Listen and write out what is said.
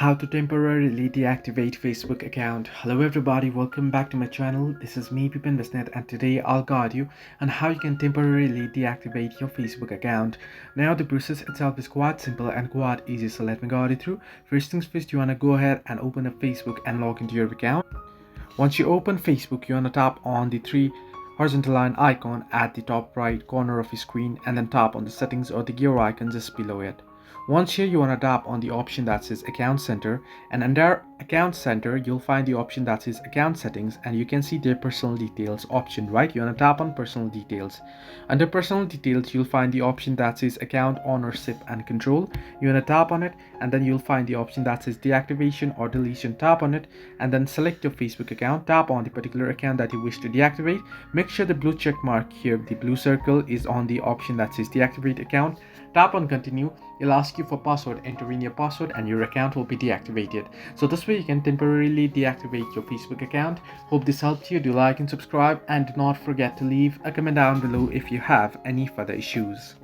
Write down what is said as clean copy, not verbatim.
How to temporarily deactivate Facebook account. Hello everybody, welcome back to my channel. This is me Pipin Bisnet, and today I'll guide you on how you can temporarily deactivate your Facebook account. Now the process itself is quite simple and quite easy, so let me guide you through. First things first, you want to go ahead and open up Facebook and log into your account. Once you open Facebook, you want to tap on the three horizontal line icon at the top right corner of your screen, and then tap on the settings or the gear icon just below it. Once here, you want to tap on the option that says account center, and under account center you'll find the option that says account settings, and you can see the personal details option. Right, you want to tap on personal details. Under personal details you'll find the option that says account ownership and control. You want to tap on it, and then you'll find the option that says deactivation or deletion. Tap on it and then select your Facebook account. Tap on the particular account that you wish to deactivate. Make sure the blue check mark here, the blue circle, is on the option that says deactivate account. Tap on continue. It'll ask you for password. Enter in your password and your account will be deactivated. So this way you can temporarily deactivate your Facebook account. Hope this helped you. Do like and subscribe, and do not forget to leave a comment down below if you have any further issues.